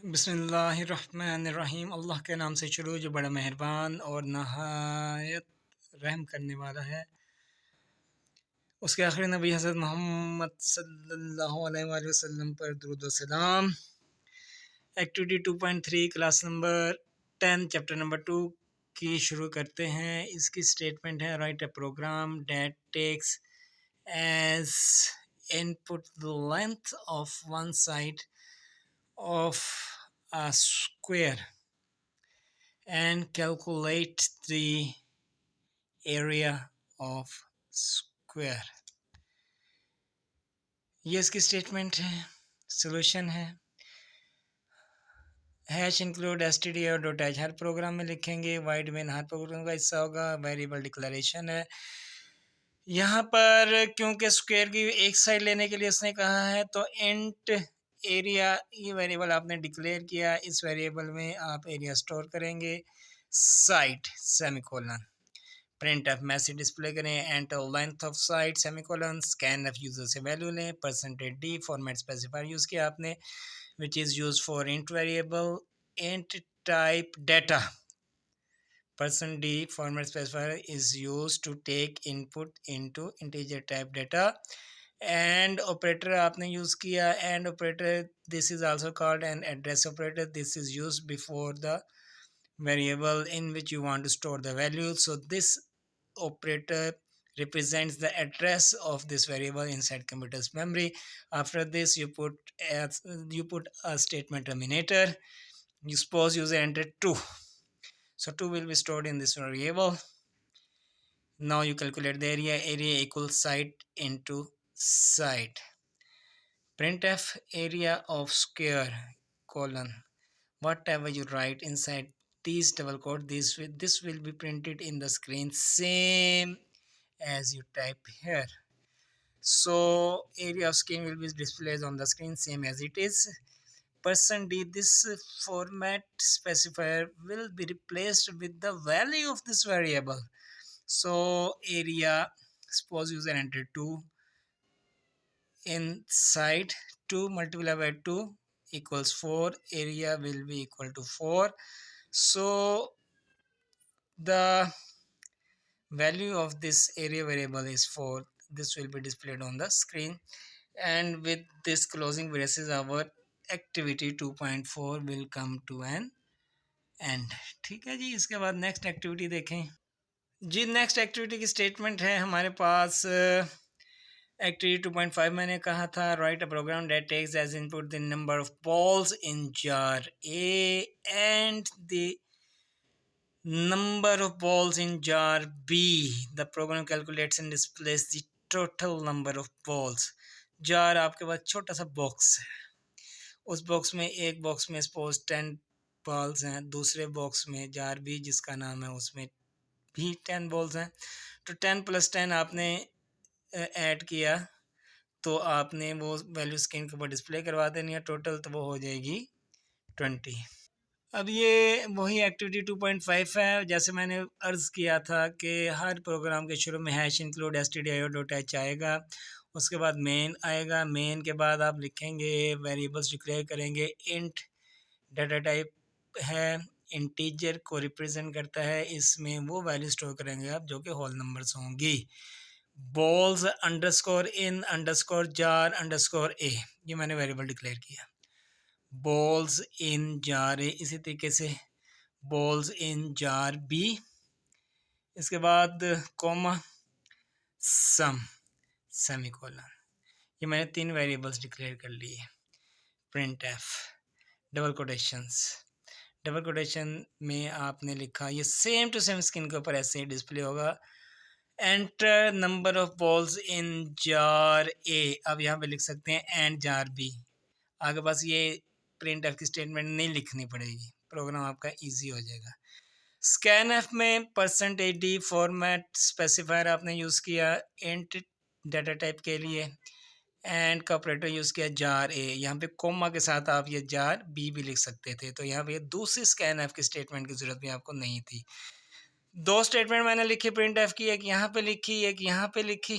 बिस्मिल्लाहिर्रहमानिर्रहीम। अल्लाह के नाम से शुरू जो बड़ा मेहरबान और नहायत रहम करने वाला है। उसके आखिरी नबी हज़रत मोहम्मद सल्लल्लाहु अलैहि वसल्लम पर दुरूद व सलाम। Activity 2.3 class number 10 chapter number 2 की शुरू करते हैं। इसकी स्टेटमेंट है write a program that takes as input the length of one side of a square and calculate the area of square। ये इसकी स्टेटमेंट है। सोल्यूशन है हैश इंक्लूड std और डॉट एच हर प्रोग्राम में लिखेंगे। वाइड मेन हर programme का हिस्सा होगा। वेरिएबल डिक्लेरेशन है यहाँ पर, क्योंकि स्क्वायर की एक साइड लेने के लिए उसने कहा है तो इंट एरिया ये वेरिएबल आपने डिक्लेयर किया। इस वेरिएबल में आप एरिया स्टोर करेंगे। Side semicolon print f message display करें। Enter length of side semicolon scan f user से वैल्यू लें। Percentage D format specifier use किया आपने which is use for int variable int type data. % D format specifier is used to take input into integer type data। and operator आपने use किया। and operator this is also called an address operator। this is used before the variable in which you want to store the value। so this operator represents the address of this variable inside computer's memory। after this you put a statement terminator। you suppose user entered 2, so 2 will be stored in this variable। now you calculate the area equals side into side। printf area of square colon whatever you write inside these double quote this will be printed in the screen same as you type here। so area of screen will be displayed on the screen same as it is। %D this format specifier will be replaced with the value of this variable। so area, suppose user entered 2, inside 2 multiplied by 2 equals 4, area will be equal to 4। so the value of this area variable is 4। this will be displayed on the screen। and with this closing braces our activity 2.4 will come to an end। ठीक है जी। इसके बाद next activity देखें जी। Next activity की statement है हमारे पास एक्टिविटी 2.5 मैंने कहा था write a program that takes as input the number of balls in jar A and the number of balls in jar B। the program calculates and displays the total number of balls। Jar आपके पास छोटा सा box है। उस box में एक box में suppose 10 balls हैं। दूसरे बॉक्स में जार B जिसका नाम है उसमें भी 10 बॉल्स हैं। तो 10 + 10 आपने ऐड किया तो आपने वो वैल्यू स्क्रीन के ऊपर डिस्प्ले करवा देनी है। टोटल तो वो हो जाएगी 20। अब ये वही एक्टिविटी 2.5 है। जैसे मैंने अर्ज़ किया था कि हर प्रोग्राम के शुरू में हैश इंक्लूड stdio.h आएगा। उसके बाद मेन आएगा। मेन के बाद आप लिखेंगे वेरिएबल्स डिक्लेयर करेंगे। इंट डाटा टाइप है, इंटीजर को रिप्रेजेंट करता है। इसमें वो वैल्यू स्टोर करेंगे आप जो कि होल नंबर्स होंगी। Balls underscore in underscore jar underscore ए ये मैंने वेरिएबल डिक्लेयर किया। बॉल्स इन जार ए इसी तरीके से बॉल्स इन जार बी। इसके बाद कॉमा सम सेमीकोलन ये मैंने 3 वेरिएबल्स डिक्लेयर कर लिए। प्रिंट एफ डबल कोटेशन में आपने लिखा ये सेम टू सेम स्क्रीन के ऊपर ऐसे ही डिस्प्ले होगा। Enter number of balls in jar A. अब यहाँ पे लिख सकते हैं एंड जार बी। आगे बस ये प्रिंट एफ की स्टेटमेंट नहीं लिखनी पड़ेगी। प्रोग्राम आपका इजी हो जाएगा। स्कैन एफ में %D फॉर्मेट स्पेसिफायर आपने यूज़ किया इंट डाटा टाइप के लिए। एंड का ऑपरेटर यूज़ किया जार ए। यहाँ पे कोमा के साथ आप ये जार बी भी लिख सकते थे। तो यहाँ पे दूसरी स्कैन एफ की स्टेटमेंट की ज़रूरत भी आपको नहीं थी। 2 स्टेटमेंट मैंने लिखी प्रिंट एफ की, एक यहाँ पे लिखी एक यहाँ पे लिखी।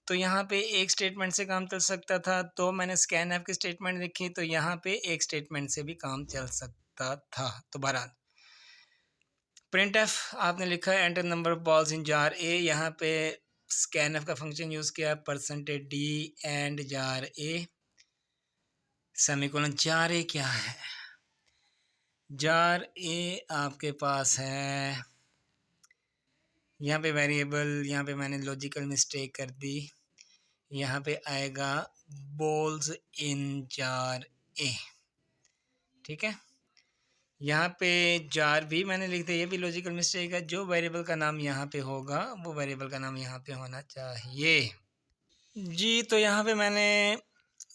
तो यहाँ पे एक स्टेटमेंट से काम चल सकता था, तो मैंने स्कैनएफ की स्टेटमेंट लिखी, तो यहाँ पे एक स्टेटमेंट से भी काम चल सकता था। तो बहरहाल प्रिंट एफ आपने लिखा है enter number of balls in jar A, यहाँ पे स्कैनएफ का फंक्शन यूज़ किया percentage D and jar A semicolon. Jar A क्या है? जार ए आपके पास है, यहाँ पे वेरिएबल, यहाँ पे मैंने लॉजिकल मिस्टेक कर दी, यहाँ पे आएगा बॉल्स इन जार ए, ठीक है। यहाँ पे जार भी मैंने लिख दिया, ये भी लॉजिकल मिस्टेक है। जो वेरिएबल का नाम यहाँ पे होगा वो वेरिएबल का नाम यहाँ पे होना चाहिए जी। तो यहाँ पे मैंने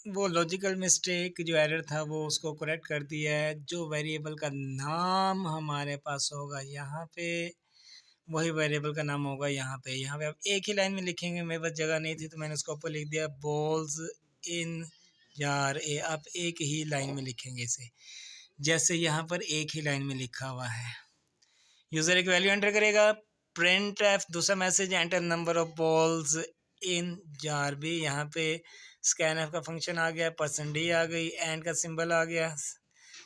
वो लॉजिकल मिस्टेक जो एरर था वो उसको करेक्ट कर दिया है। जो वेरिएबल का नाम हमारे पास होगा यहाँ पे, वही वेरिएबल का नाम होगा यहाँ पे। यहाँ पे आप एक ही लाइन में लिखेंगे, मेरे पास जगह नहीं थी तो मैंने उसको ऊपर लिख दिया बॉल्स इन जार ए। आप एक ही लाइन में लिखेंगे इसे, जैसे यहाँ पर एक ही लाइन में लिखा हुआ है। यूज़र एक वैल्यू एंटर करेगा, प्रिंट एफ दूसरा message enter number of balls in jar B. यहाँ पे स्कैन एफ का फंक्शन आ गया, परसेंट डी आ गई, एंड का सिंबल आ गया,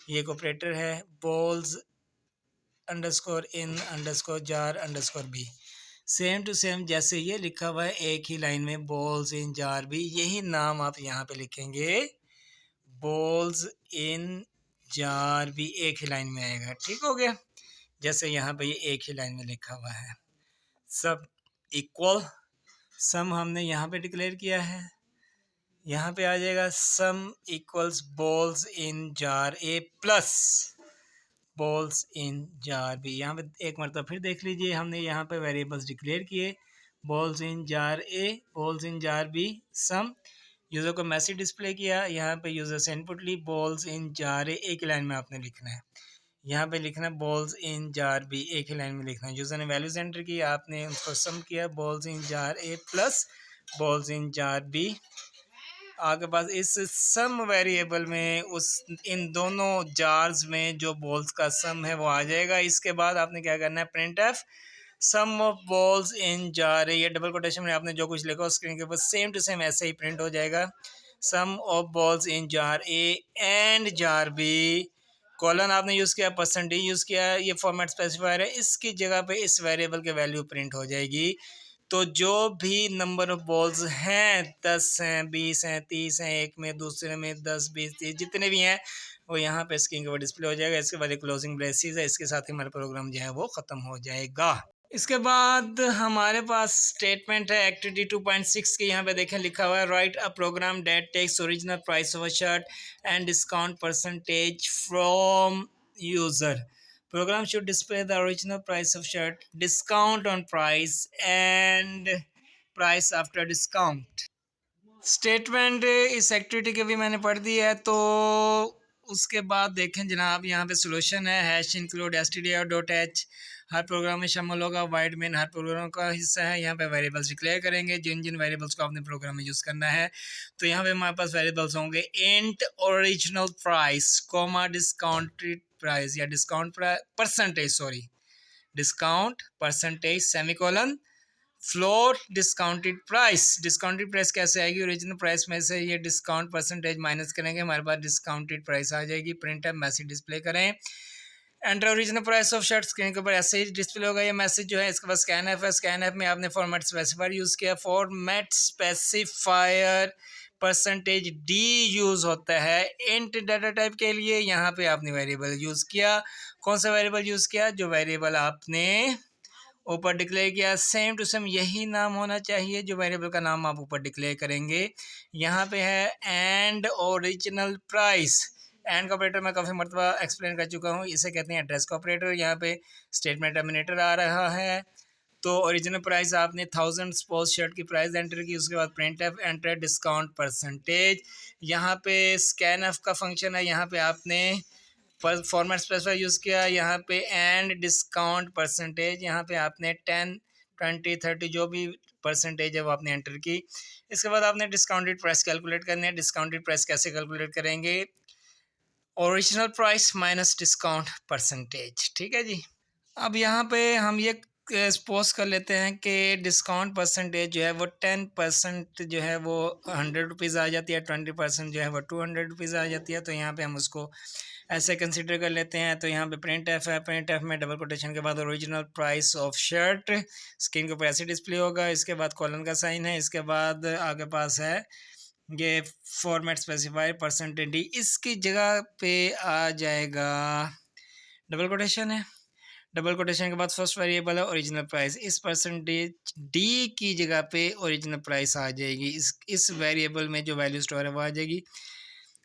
ये एक ऑपरेटर है, balls underscore in underscore jar underscore B. Same to same जैसे ये लिखा हुआ है एक ही लाइन में बॉल्स इन जार बी, यही नाम आप यहाँ पे लिखेंगे बॉल्स इन जार भी, एक ही लाइन में आएगा। ठीक हो गया, जैसे यहाँ पे ये एक ही लाइन में लिखा हुआ है। सब इक्वल सम हमने यहाँ पे डिक्लेयर किया है, यहाँ पे आ जाएगा sum equals balls in jar A plus balls in jar B. यहाँ पे एक मरतबा फिर देख लीजिए, हमने यहाँ पे वेरिएबल्स डिक्लेयर किए, balls in jar A, balls in jar B, sum. User को मैसेज डिस्प्ले किया, यहाँ पे यूज़र से इनपुट ली, बॉल्स इन जार ए, एक ही लाइन में आपने लिखना है। यहाँ पे लिखना है बॉल्स इन जार बी, एक ही लाइन में लिखना है। यूज़र ने वैल्यूज एंटर की, आपने उसको सम किया, balls in jar A plus balls in jar B. आपके पास इस सम वेरिएबल में उस इन दोनों जार्स में जो बॉल्स का सम है वो आ जाएगा। इसके बाद आपने क्या करना है, print f sum of balls in jar A, ये डबल कोटेशन में आपने जो कुछ लिखा स्क्रीन के ऊपर सेम टू सेम ऐसे ही प्रिंट हो जाएगा। Sum of balls in jar A and jar B, colon आपने यूज़ किया, परसेंट डी यूज़ किया, ये फॉर्मेट स्पेसिफायर है, इसकी जगह पे इस वेरिएबल के वैल्यू प्रिंट हो जाएगी। तो जो भी नंबर ऑफ बॉल्स हैं, 10 हैं, 20 हैं, 30 हैं, एक में दूसरे में 10, 20, 30 जितने भी हैं वो यहाँ पे स्क्रीन के ऊपर डिस्प्ले हो जाएगा। इसके बाद एक क्लोजिंग ब्रेसेस है, इसके साथ ही हमारा प्रोग्राम जो है वो ख़त्म हो जाएगा। इसके बाद हमारे पास स्टेटमेंट है एक्टिविटी 2.6 के, यहाँ पे देखें लिखा हुआ है write a program that takes original price of a shirt and discount percentage from user. Program should display the original price of shirt, discount on price and price after discount. Statement इस activity के भी मैंने पढ़ दी है। तो उसके बाद देखें जनाब, यहाँ पे सोल्यूशन है हैश इंक्लूड stdio.h, हर प्रोग्राम में शामिल होगा, वाइड मेन हर प्रोग्राम का हिस्सा है। यहाँ पे वेरिएबल्स डिक्लेयर करेंगे, जिन जिन वेरिएबल्स को आपने प्रोग्राम में यूज़ करना है। तो यहाँ पे हमारे पास वेरिएबल्स होंगे int original price comma discounted price या discount percentage, sorry discount percentage semicolon float discounted price कैसे आएगी, ओरिजिनल प्राइस में से ये डिस्काउंट परसेंटेज माइनस करेंगे, हमारे पास डिस्काउंटेड प्राइस आ जाएगी। प्रिंट है मैसेज डिस्प्ले करें, enter original price of shirt, screen के ऊपर ऐसे ही डिस्प्ले होगा ये मैसेज जो है। इसके बाद स्कैन एफ है, स्कैन एफ में आपने फॉर्मेट स्पेसिफायर यूज़ किया, format specifier percentage D use होता है इंट डाटा टाइप के लिए। यहाँ पे आपने वेरिएबल यूज़ किया, कौन सा वेरिएबल यूज़ किया, जो वेरिएबल आपने ऊपर डिक्लेयर किया, सेम टू सेम यही नाम होना चाहिए जो वेरिएबल का नाम आप ऊपर डिक्लेयर करेंगे। यहाँ पे है एंड ओरिजिनल प्राइस, एंड का ऑपरेटर मैं काफ़ी मरतबा एक्सप्लेन कर चुका हूँ, इसे कहते हैं एड्रेस का ऑपरेटर। यहाँ पे स्टेटमेंट टर्मिनेटर आ रहा है, तो ओरिजिनल प्राइस आपने 1000 सपोज शर्ट की प्राइस एंटर की, उसके बाद print F enter discount percentage. यहाँ पे स्कैन एफ का फंक्शन है, यहाँ पे आपने फॉर्मेट स्पेसिफायर यूज़ किया, यहाँ पे एंड डिस्काउंट परसेंटेज, यहाँ पे आपने 10, 20, 30 जो भी परसेंटेज है वो आपने एंटर की। इसके बाद आपने डिस्काउंटेड प्राइस कैलकुलेट करने हैं। डिस्काउंटेड प्राइस कैसे कैलकुलेट करेंगे, original price minus discount percentage, ठीक है जी। अब यहाँ पे हम ये सपोज कर लेते हैं कि डिस्काउंट परसेंटेज जो है वो 10% जो है वो 100 रुपीज़ आ जाती है, 20% जो है वो 200 रुपीज़ आ जाती है। तो यहाँ पे हम उसको ऐसे कंसिडर कर लेते हैं। तो यहाँ पे प्रिंट एफ है, प्रिंट एफ में डबल कोटेशन के बाद original price of shirt, screen के ऊपर ऐसे डिस्प्ले होगा। इसके बाद कॉलन का साइन है, इसके बाद आगे पास है ये फॉर्मेट स्पेसिफाई परसेंटेज डी, इसकी जगह पे आ जाएगा डबल कोटेशन है, डबल कोटेशन के बाद फर्स्ट वेरिएबल है ओरिजिनल प्राइस, इस परसेंटेज डी की जगह पे ओरिजिनल प्राइस आ जाएगी। इस वेरिएबल में जो वैल्यू स्टोर है वो आ जाएगी।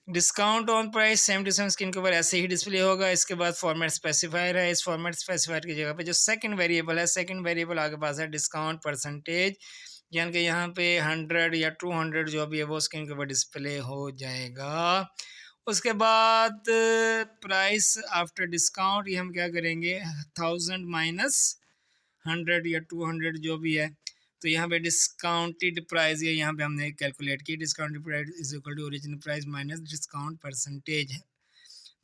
Discount on price same to same screen के ऊपर ऐसे ही डिस्प्ले होगा। इसके बाद फॉर्मेट स्पेसिफायर है, इस फॉर्मेट स्पेसिफायर की जगह पे जो सेकंड वेरिएबल है, सेकंड वेरिएबल आगे पास है डिस्काउंट परसेंटेज, यानी कि यहाँ पे 100 या 200 जो भी है वो स्क्रीन के ऊपर डिस्प्ले हो जाएगा। उसके बाद प्राइस आफ्टर डिस्काउंट, ये हम क्या करेंगे 1000 माइनस 100 या 200 जो भी है। तो यहाँ पे डिस्काउंटेड प्राइस ये यहाँ पे हमने कैलकुलेट की, discounted price is equal to original price minus discount percentage है।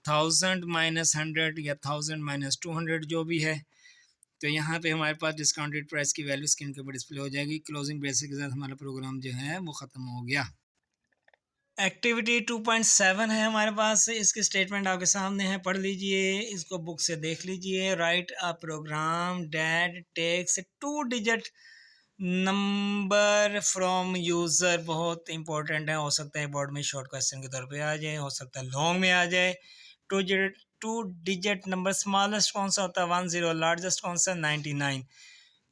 1000 माइनस 100 या 1000 माइनस 200 जो भी है। तो यहाँ पे हमारे पास डिस्काउंटेड प्राइस की वैल्यू स्क्रीन के ऊपर डिस्प्ले हो जाएगी। क्लोजिंग ब्रेसेस के साथ हमारा प्रोग्राम जो है वो ख़त्म हो गया। एक्टिविटी 2.7 है हमारे पास, इसकी स्टेटमेंट आपके सामने है, पढ़ लीजिए, इसको बुक से देख लीजिए। Write a program that takes 2 digit number from user, बहुत इंपॉर्टेंट है, हो सकता है बोर्ड में शॉर्ट क्वेश्चन के तौर पे आ जाए, हो सकता है लॉन्ग में आ जाए। टू डिजिट नंबर, स्मॉलेस्ट कौन सा होता है 10, लार्जेस्ट कौन सा 99।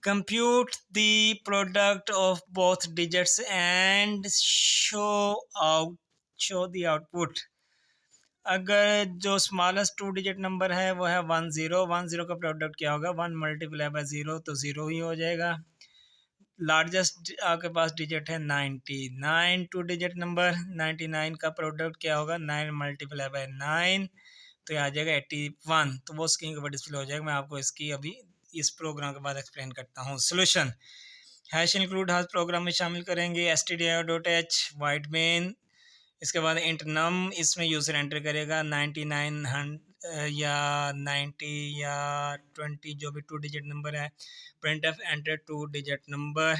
compute the product of both digits and show the output। अगर जो स्मॉलेस्ट 2 डिजिट नंबर है वो है 10 का प्रोडक्ट क्या होगा 1 मल्टीप्लाई बाय 0 तो 0 ही हो जाएगा। लार्जेस्ट आपके पास डिजिट है 99, 2 डिजिट नंबर 99 का प्रोडक्ट क्या होगा 9 मल्टीप्लाई बाय 9 तो आ जाएगा 81। तो वो स्क्रीन के ऊपर डिस्प्ले हो जाएगा। मैं आपको इसकी अभी इस प्रोग्राम के बाद एक्सप्लेन करता हूँ। सोल्यूशन, हैश इंक्लूड हाथ प्रोग्राम में शामिल करेंगे, stdio.h वाइट मेन, इसके बाद इंट नम, इसमें यूज़र एंटर करेगा 99 या 90 या 20 जो भी 2 डिजिट नंबर है। Print F enter 2 digit number,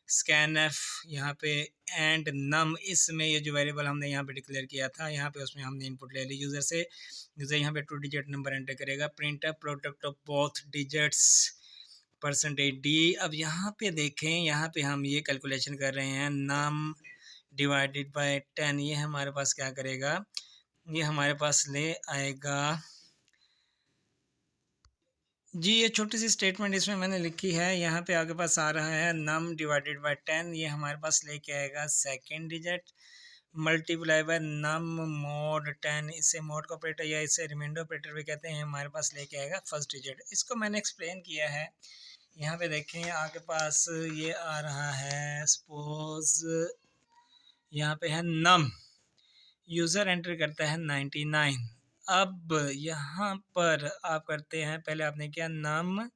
scan F यहाँ पे एंड नम, इसमें ये जो वेरिएबल हमने यहाँ पे डिक्लेयर किया था यहाँ पे उसमें हमने इनपुट ले ली यूज़र से। यूज़र यहाँ पे 2 डिजिट नंबर एंटर करेगा। Print F product of both digits percentage D. अब यहाँ पे देखें, यहाँ पे हम ये कैलकुलेशन कर रहे हैं नम डिवाइडेड बाय 10, ये हमारे पास क्या करेगा, ये हमारे पास ले आएगा जी, ये छोटी सी स्टेटमेंट इसमें मैंने लिखी है, यहाँ पे आगे पास आ रहा है नम डिवाइडेड बाय 10, ये हमारे पास लेके आएगा second digit multiply by num mod 10, इसे मोड का ऑपरेटर या इसे रिमाइंडर ऑपरेटर भी कहते हैं, हमारे पास लेके आएगा फर्स्ट डिजिट। इसको मैंने एक्सप्लेन किया है, यहाँ पे देखें आगे पास ये आ रहा है, सपोज यहाँ पे है नम, यूज़र एंटर करता है 99। अब यहाँ पर आप करते हैं, पहले आपने क्या नम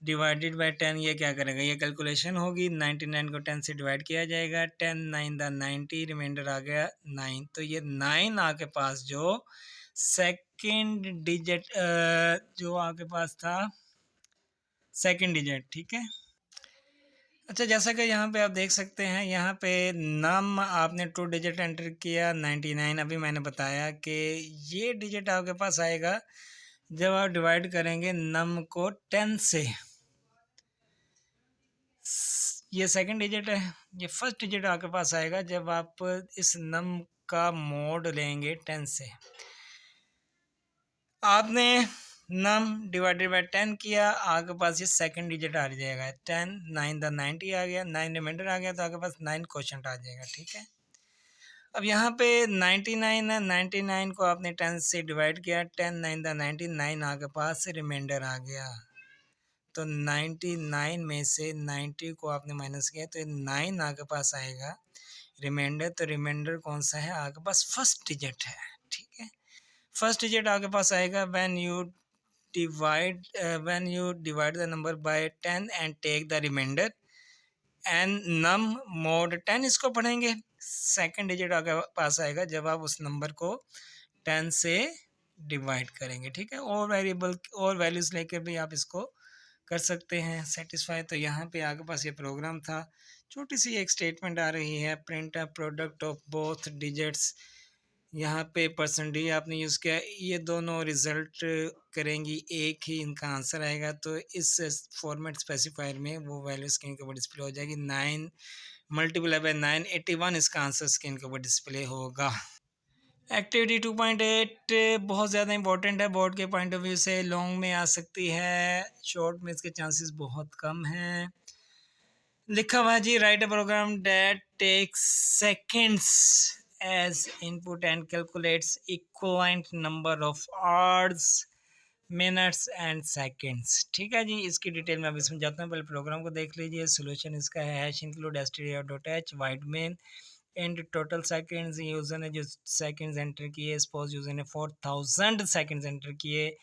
डिवाइडेड बाय 10, ये क्या करेगा, ये कैलकुलेशन होगी, 99 को 10 से डिवाइड किया जाएगा, 10 9 द 90, रिमाइंडर आ गया 9। तो ये 9 आपके पास जो सेकंड डिजिट जो आपके पास था सेकंड डिजिट, ठीक है। अच्छा, जैसा कि यहाँ पे आप देख सकते हैं, यहाँ पे नम आपने 2 डिजिट एंटर किया 99। अभी मैंने बताया कि ये डिजिट आपके पास आएगा जब आप डिवाइड करेंगे नम को 10 से। ये सेकंड डिजिट है, ये फर्स्ट डिजिट आपके पास आएगा जब आप इस नम का मोड लेंगे 10 से। आपने नम डिवाइडेड बाय 10 किया, आपके पास ये सेकंड डिजिट आ जाएगा 10 9 द 90 आ गया, 9 रिमाइंडर आ गया, तो आपके पास 9 क्वोशंट आ जाएगा, ठीक है। अब यहाँ पे 99 है, 99 को आपने 10 से डिवाइड किया, 10 9 द 99 आपके पास रिमाइंडर आ गया, तो 99 में से 90 को आपने माइनस किया तो 9 आपके पास आएगा रिमाइंडर। तो रिमाइंडर कौन सा है आपके पास, फर्स्ट डिजिट है, ठीक है। फर्स्ट डिजिट आपके पास आएगा when you divide the number by 10 and take the remainder and num mod 10, इसको पढ़ेंगे। सेकंड डिजिट आपके पास आएगा जब आप उस नंबर को 10 से डिवाइड करेंगे, ठीक है। और वेरिएबल और वैल्यूज लेकर भी आप इसको कर सकते हैं सेटिस्फाई। तो यहाँ पे आपके पास ये प्रोग्राम था, छोटी सी एक स्टेटमेंट आ रही है, print a product of both digits. यहाँ पे परसेंट डी आपने यूज़ किया, ये दोनों रिज़ल्ट करेंगी, एक ही इनका आंसर आएगा। तो इस फॉर्मेट स्पेसिफायर में वो वैल्यू स्क्रीन के ऊपर डिस्प्ले हो जाएगी। 9 मल्टीप्लाई बाय 981 इसका आंसर स्क्रीन के ऊपर डिस्प्ले होगा। एक्टिविटी 2.8 बहुत ज़्यादा इंपॉर्टेंट है बोर्ड के पॉइंट ऑफ व्यू से, लॉन्ग में आ सकती है, शॉर्ट में इसके चांसेस बहुत कम हैं। लिखा हुआ जी, write a program that takes seconds as input and calculates equivalent number of hours minutes and seconds. ठीक है जी, इसकी डिटेल में अभी समझाता हूँ, पहले प्रोग्राम को देख लीजिए। सोल्यूशन इसका है hash include stdio.h wide main and total seconds. User ने जो सेकंड्स एंटर किए, सपोज यूज़र ने 4000 सेकंड्स एंटर किए,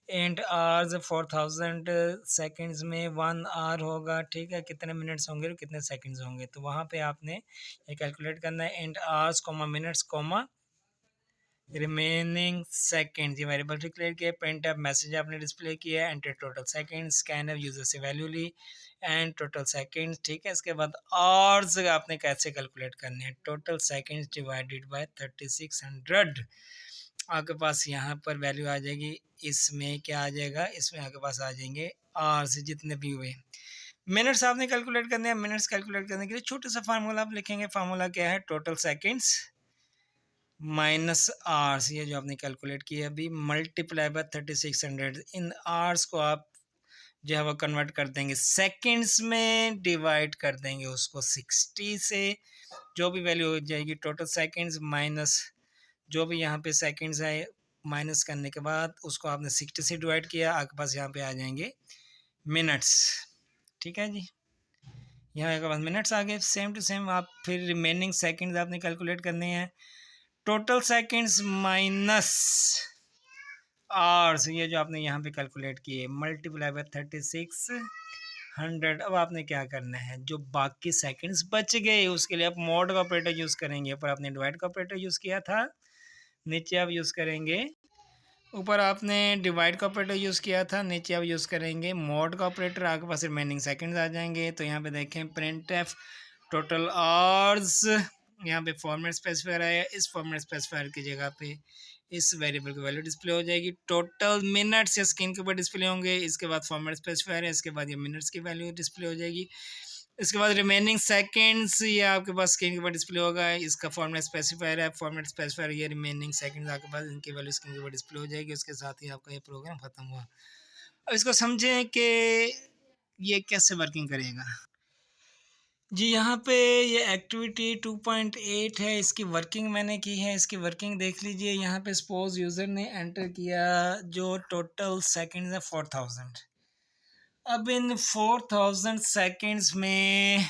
एंड आवर्स 4000 सेकंड्स में 1 आवर होगा। ठीक है, कितने मिनट्स होंगे और कितने सेकंड्स होंगे, तो वहाँ पे आपने ये कैलकुलेट करना है। And hours comma minutes comma remaining second, ये वेरिएबल डिक्लेयर किया। प्रिंट अप मैसेज आपने डिस्प्ले किया, enter total second, scan f user से वैल्यू ली एंड टोटल सेकंड। ठीक है, इसके बाद आवर्स आपने कैसे कैलकुलेट करने हैं, टोटल सेकंड्स डिवाइडेड बाय 3600। आपके पास यहाँ पर वैल्यू आ जाएगी, इसमें क्या आ जाएगा, इसमें आपके पास आ जाएंगे आवर्स जितने भी हुए। मिनट्स आपने कैलकुलेट करने हैं, मिनट्स कैलकुलेट करने के लिए छोटा सा फार्मूला आप लिखेंगे। फार्मूला क्या है, टोटल सेकंड्स माइनस आवर्स, ये जो आपने कैलकुलेट किया अभी, मल्टीप्लाई बाय 3600। इन आवर्स को आप जो है वो कन्वर्ट कर देंगे सेकंड्स में, डिवाइड कर देंगे उसको 60 से, जो भी वैल्यू हो जाएगी टोटल सेकंड्स माइनस जो भी यहाँ पे सेकंड्स है, माइनस करने के बाद उसको आपने 60 से डिवाइड किया, आपके पास यहाँ पे आ जाएंगे मिनट्स। ठीक है जी, यहाँ आपके पास मिनट्स आ गए। सेम टू सेम आप फिर रिमेनिंग सेकंड्स आपने कैलकुलेट करने हैं, टोटल सेकंड्स माइनस आवर्स, ये जो आपने यहाँ पे कैलकुलेट किए, मल्टीप्लाई बाय 3600। अब आपने क्या करना है, जो बाकी सेकंड्स बच गए उसके लिए आप मॉड का ऑपरेटर यूज़ करेंगे। ऊपर आपने डिवाइड का ऑपरेटर यूज़ किया था, नीचे आप यूज़ करेंगे, ऊपर आपने डिवाइड का ऑपरेटर यूज़ किया था, नीचे आप यूज़ करेंगे मॉड का ऑपरेटर। आपके पास रिमेनिंग सेकंड्स आ जाएंगे। तो यहाँ पे देखें, प्रिंट एफ टोटल आवर्स, यहाँ पे फॉर्मेट स्पेसिफायर आया, इस फॉर्मेट स्पेसिफायर की जगह पे इस वेरिएबल की वैल्यू डिस्प्ले हो जाएगी। टोटल मिनट्स या स्क्रीन के ऊपर डिस्प्ले होंगे, इसके बाद फॉर्मेट स्पेसिफायर है, इसके बाद ये मिनट्स की वैल्यू डिस्प्ले हो जाएगी। इसके बाद रिमेनिंग सेकंड्स ये आपके पास स्क्रीन के ऊपर डिस्प्ले होगा, इसका फॉर्मेट स्पेसिफायर है, फॉर्मेट स्पेसिफायर ये रिमेनिंग सेकंड्स आपके पास, इनकी वैल्यू स्क्रीन के ऊपर डिस्प्ले हो जाएगी। उसके साथ ही आपका ये प्रोग्राम ख़त्म हुआ। अब इसको समझें कि ये कैसे वर्किंग करेगा। जी, यहाँ पे ये एक्टिविटी 2.8 है, इसकी वर्किंग मैंने की है, इसकी वर्किंग देख लीजिए। यहाँ पे सपोज यूज़र ने एंटर किया जो टोटल सेकंड्स है 4000। अब इन 4000 सेकंड्स में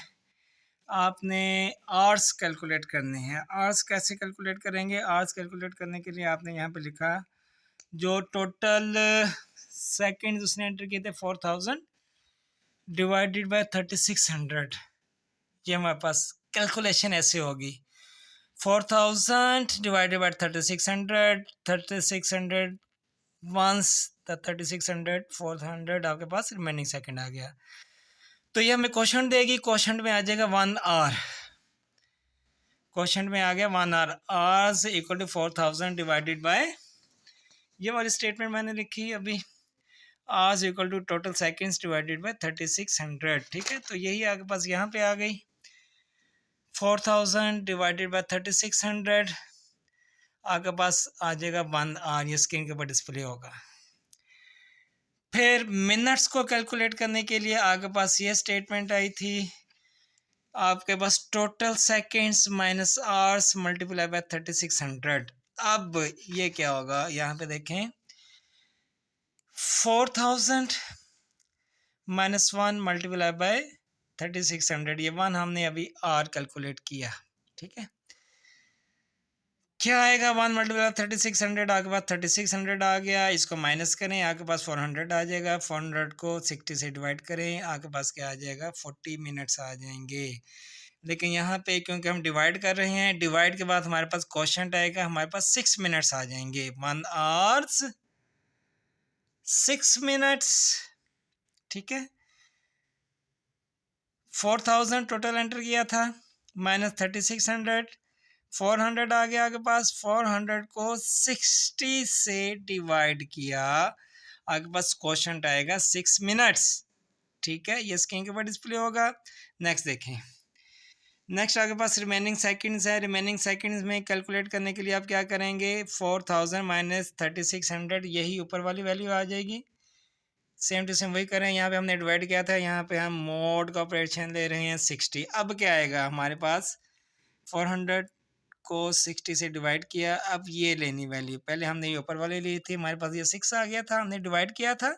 आपने आवर्स कैलकुलेट करने हैं। आवर्स कैसे कैलकुलेट करेंगे, आवर्स कैलकुलेट करने के लिए आपने यहाँ पे लिखा जो टोटल सेकंड्स उसने एंटर किए थे 4000 डिवाइडेड बाय 3600। ये हमारे पास कैलकुलेशन ऐसे होगी, 4000 डिवाइडेड बाय 3600, 3600 वंस द 3600 400 आपके पास रिमेनिंग सेकंड आ गया। तो ये हमें क्वेश्चन देगी, क्वेश्चन में आ जाएगा 1 आवर, क्वेश्चन में आ गया 1 hour, hours equal to 4000 divided by, ये वाली स्टेटमेंट मैंने लिखी अभी, hours equal to total seconds divided by 3600। ठीक है, तो यही आपके पास यहाँ पे आ गई, 4000 डिवाइडेड बाय 3600, आपके पास आ जाएगा 1 आवर, ये स्क्रीन के ऊपर डिस्प्ले होगा। फिर मिनट्स को कैलकुलेट करने के लिए आपके पास ये स्टेटमेंट आई थी, आपके पास total seconds minus hours multiply by 3600। अब ये क्या होगा, यहाँ पे देखें, 4000 माइनस 1 मल्टीप्लाई बाय 3600, ये 1 हमने अभी आर कैलकुलेट किया। ठीक है, क्या आएगा, 1 मल्टीप्लाई 3600, आपके पास 3600 आ गया, इसको माइनस करें, आपके पास 400 आ जाएगा, 400 को 60 से डिवाइड करें, आपके पास क्या आ जाएगा, 40 मिनट्स आ जाएंगे। लेकिन यहाँ पे क्योंकि हम डिवाइड कर रहे हैं, डिवाइड के बाद हमारे पास क्वोशंट आएगा, हमारे पास 6 मिनट्स आ जाएंगे, 1 आवर्स 6 मिनट्स। ठीक है। 4000 टोटल एंटर किया था, माइनस 3600, 400 आ गया आपके पास। 400 को 60 से डिवाइड किया, आपके पास क्वोशंट आएगा 6 मिनट्स। ठीक है, ये स्क्रीन के ऊपर डिस्प्ले होगा। नेक्स्ट देखें, नेक्स्ट आपके पास रिमेनिंग सेकंड्स है। रिमेनिंग सेकंड्स में कैलकुलेट करने के लिए आप क्या करेंगे, 4000 माइनस 3600, यही ऊपर वाली वैल्यू आ जाएगी। सेम टू सेम वही करें, यहाँ पे हमने डिवाइड किया था, यहाँ पे हम मोड का ऑपरेशन ले रहे हैं 60। अब क्या आएगा हमारे पास, 400 को 60 से डिवाइड किया, अब ये लेनी वैल्यू, पहले हमने ये ऊपर वाले ली थी, हमारे पास ये 6 आ गया था, हमने डिवाइड किया था।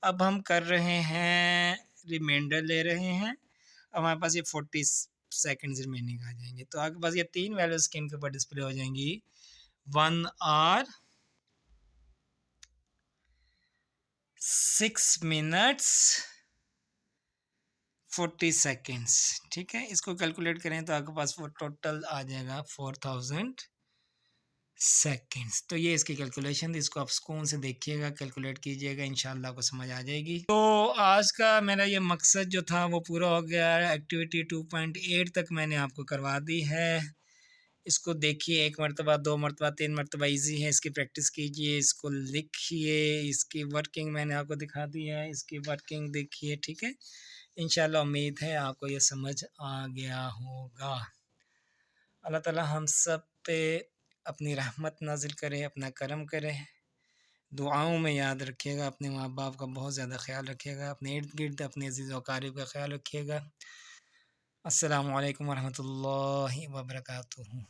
अब हम कर रहे हैं रिमाइंडर ले रहे हैं, अब हमारे पास ये 40 सेकंड्स रिमेनिंग आ जाएंगे। तो आपके पास ये तीन वैल्यू स्क्रीन के ऊपर डिस्प्ले हो जाएंगी, 1 आवर 6 मिनट्स 40 सेकेंड्स। ठीक है, इसको कैलकुलेट करें तो आपके पास वो टोटल आ जाएगा 4000 सेकेंड्स। तो ये इसकी कैलकुलेशन थी, इसको आप सुकून से देखिएगा, कैलकुलेट कीजिएगा, इंशाल्लाह आपको समझ आ जाएगी। तो आज का मेरा ये मकसद जो था वो पूरा हो गया है। एक्टिविटी 2.8 तक मैंने आपको करवा दी है। इसको देखिए, एक मरतबा, दो मरतबा, तीन मरतबा, ईजी है, इसकी प्रैक्टिस कीजिए, इसको लिखिए, इसकी वर्किंग मैंने आपको दिखा दी है, इसकी वर्किंग देखिए। ठीक है, इंशाल्लाह उम्मीद है आपको ये समझ आ गया होगा। अल्लाह ताला हम सब पे अपनी रहमत नाजिल करे, अपना करम करे। दुआओं में याद रखिएगा, अपने माँ बाप का बहुत ज़्यादा ख्याल रखिएगा, अपने इर्द गिर्द अपने अज़ीज़ व अक़ारिब का ख्याल रखिएगा। अस्सलामु अलैकुम वरहमतुल्लाहि वबरकातुहू।